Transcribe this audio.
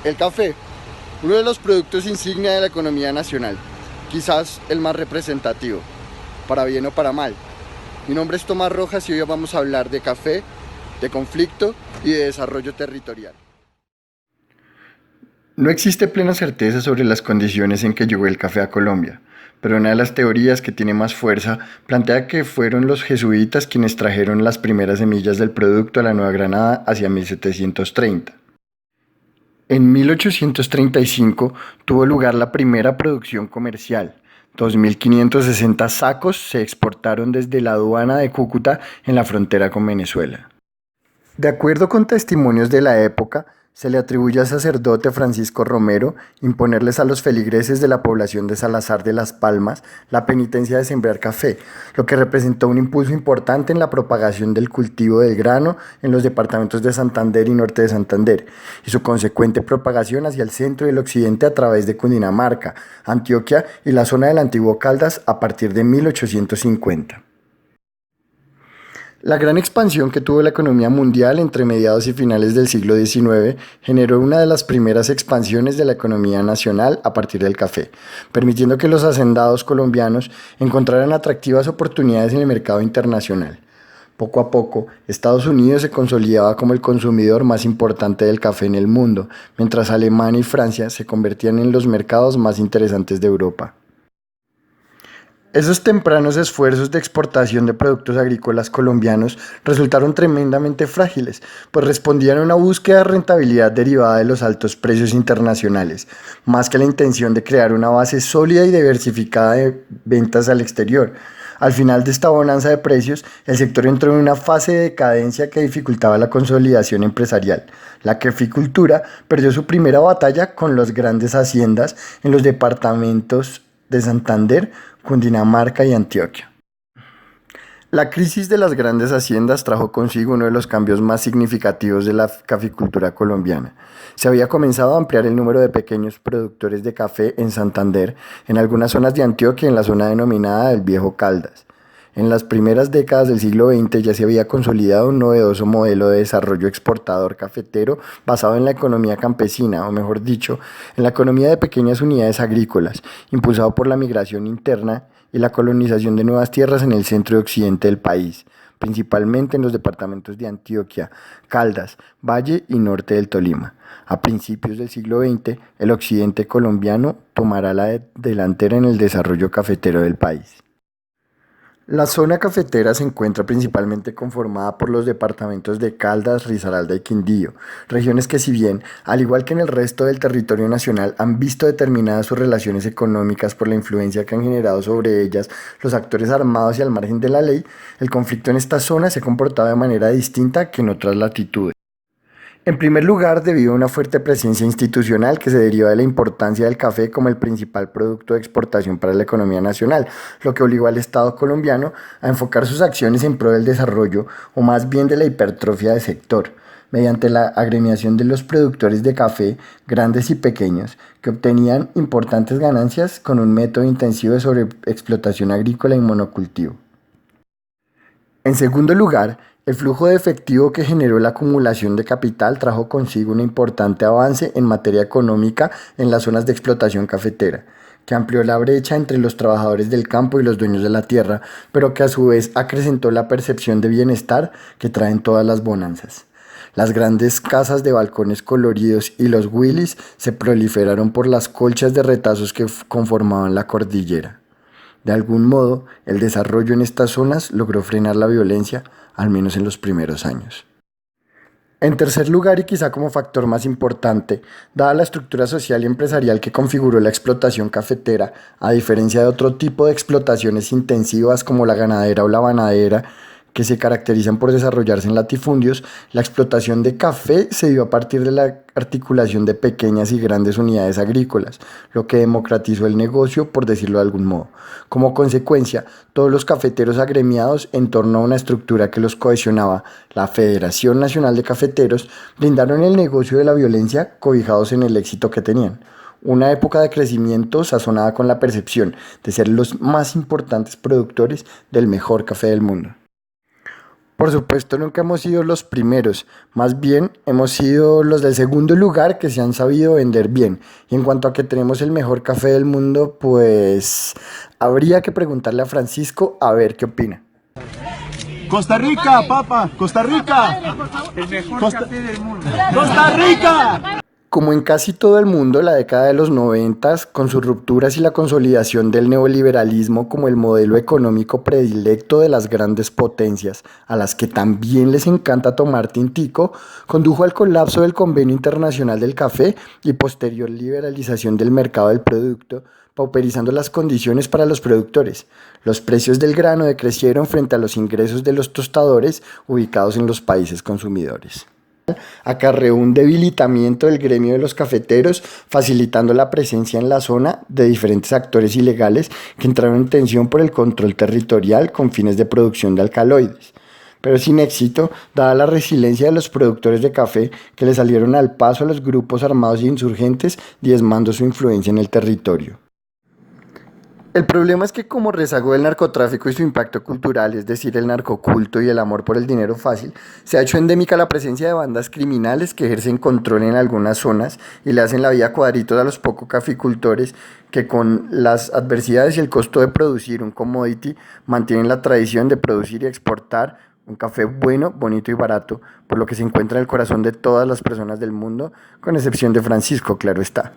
El café, uno de los productos insignia de la economía nacional, quizás el más representativo, para bien o para mal. Mi nombre es Tomás Rojas y hoy vamos a hablar de café, de conflicto y de desarrollo territorial. No existe plena certeza sobre las condiciones en que llegó el café a Colombia, pero una de las teorías que tiene más fuerza plantea que fueron los jesuitas quienes trajeron las primeras semillas del producto a la Nueva Granada hacia 1730. En 1835 tuvo lugar la primera producción comercial. 2.560 sacos se exportaron desde la aduana de Cúcuta en la frontera con Venezuela. De acuerdo con testimonios de la época, se le atribuye al sacerdote Francisco Romero imponerles a los feligreses de la población de Salazar de las Palmas la penitencia de sembrar café, lo que representó un impulso importante en la propagación del cultivo del grano en los departamentos de Santander y Norte de Santander, y su consecuente propagación hacia el centro y el occidente a través de Cundinamarca, Antioquia y la zona del antiguo Caldas a partir de 1850. La gran expansión que tuvo la economía mundial entre mediados y finales del siglo XIX generó una de las primeras expansiones de la economía nacional a partir del café, permitiendo que los hacendados colombianos encontraran atractivas oportunidades en el mercado internacional. Poco a poco, Estados Unidos se consolidaba como el consumidor más importante del café en el mundo, mientras Alemania y Francia se convertían en los mercados más interesantes de Europa. Esos tempranos esfuerzos de exportación de productos agrícolas colombianos resultaron tremendamente frágiles, pues respondían a una búsqueda de rentabilidad derivada de los altos precios internacionales, más que a la intención de crear una base sólida y diversificada de ventas al exterior. Al final de esta bonanza de precios, el sector entró en una fase de decadencia que dificultaba la consolidación empresarial. La caficultura perdió su primera batalla con las grandes haciendas en los departamentos de Santander, Cundinamarca y Antioquia. La crisis de las grandes haciendas trajo consigo uno de los cambios más significativos de la caficultura colombiana. Se había comenzado a ampliar el número de pequeños productores de café en Santander, en algunas zonas de Antioquia y en la zona denominada del Viejo Caldas. En las primeras décadas del siglo XX ya se había consolidado un novedoso modelo de desarrollo exportador cafetero basado en la economía campesina, o mejor dicho, en la economía de pequeñas unidades agrícolas, impulsado por la migración interna y la colonización de nuevas tierras en el centro y occidente del país, principalmente en los departamentos de Antioquia, Caldas, Valle y norte del Tolima. A principios del siglo XX, el occidente colombiano tomará la delantera en el desarrollo cafetero del país. La zona cafetera se encuentra principalmente conformada por los departamentos de Caldas, Risaralda y Quindío, regiones que si bien, al igual que en el resto del territorio nacional, han visto determinadas sus relaciones económicas por la influencia que han generado sobre ellas los actores armados y al margen de la ley, el conflicto en esta zona se ha comportado de manera distinta que en otras latitudes. En primer lugar, debido a una fuerte presencia institucional que se deriva de la importancia del café como el principal producto de exportación para la economía nacional, lo que obligó al Estado colombiano a enfocar sus acciones en pro del desarrollo o más bien de la hipertrofia del sector, mediante la agremiación de los productores de café, grandes y pequeños, que obtenían importantes ganancias con un método intensivo de sobreexplotación agrícola y monocultivo. En segundo lugar, el flujo de efectivo que generó la acumulación de capital trajo consigo un importante avance en materia económica en las zonas de explotación cafetera, que amplió la brecha entre los trabajadores del campo y los dueños de la tierra, pero que a su vez acrecentó la percepción de bienestar que traen todas las bonanzas. Las grandes casas de balcones coloridos y los Willys se proliferaron por las colchas de retazos que conformaban la cordillera. De algún modo, el desarrollo en estas zonas logró frenar la violencia, al menos en los primeros años. En tercer lugar, y quizá como factor más importante, dada la estructura social y empresarial que configuró la explotación cafetera, a diferencia de otro tipo de explotaciones intensivas como la ganadera o la banadera, que se caracterizan por desarrollarse en latifundios, la explotación de café se dio a partir de la articulación de pequeñas y grandes unidades agrícolas, lo que democratizó el negocio, por decirlo de algún modo. Como consecuencia, todos los cafeteros agremiados en torno a una estructura que los cohesionaba, la Federación Nacional de Cafeteros, brindaron el negocio de la violencia cobijados en el éxito que tenían. Una época de crecimiento sazonada con la percepción de ser los más importantes productores del mejor café del mundo. Por supuesto, nunca hemos sido los primeros, más bien hemos sido los del segundo lugar que se han sabido vender bien. Y en cuanto a que tenemos el mejor café del mundo, pues habría que preguntarle a Francisco a ver qué opina. Costa Rica, papa, Costa Rica. El mejor Costa- café del mundo. Costa Rica. Como en casi todo el mundo, la década de los noventas, con sus rupturas y la consolidación del neoliberalismo como el modelo económico predilecto de las grandes potencias, a las que también les encanta tomar tintico, condujo al colapso del Convenio Internacional del Café y posterior liberalización del mercado del producto, pauperizando las condiciones para los productores. Los precios del grano decrecieron frente a los ingresos de los tostadores ubicados en los países consumidores. Acarreó un debilitamiento del gremio de los cafeteros, facilitando la presencia en la zona de diferentes actores ilegales que entraron en tensión por el control territorial con fines de producción de alcaloides, pero sin éxito, dada la resiliencia de los productores de café que le salieron al paso a los grupos armados e insurgentes, diezmando su influencia en el territorio. El problema es que como rezago del narcotráfico y su impacto cultural, es decir, el narcoculto y el amor por el dinero fácil, se ha hecho endémica la presencia de bandas criminales que ejercen control en algunas zonas y le hacen la vida a cuadritos a los pocos caficultores que con las adversidades y el costo de producir un commodity mantienen la tradición de producir y exportar un café bueno, bonito y barato, por lo que se encuentra en el corazón de todas las personas del mundo, con excepción de Francisco, claro está.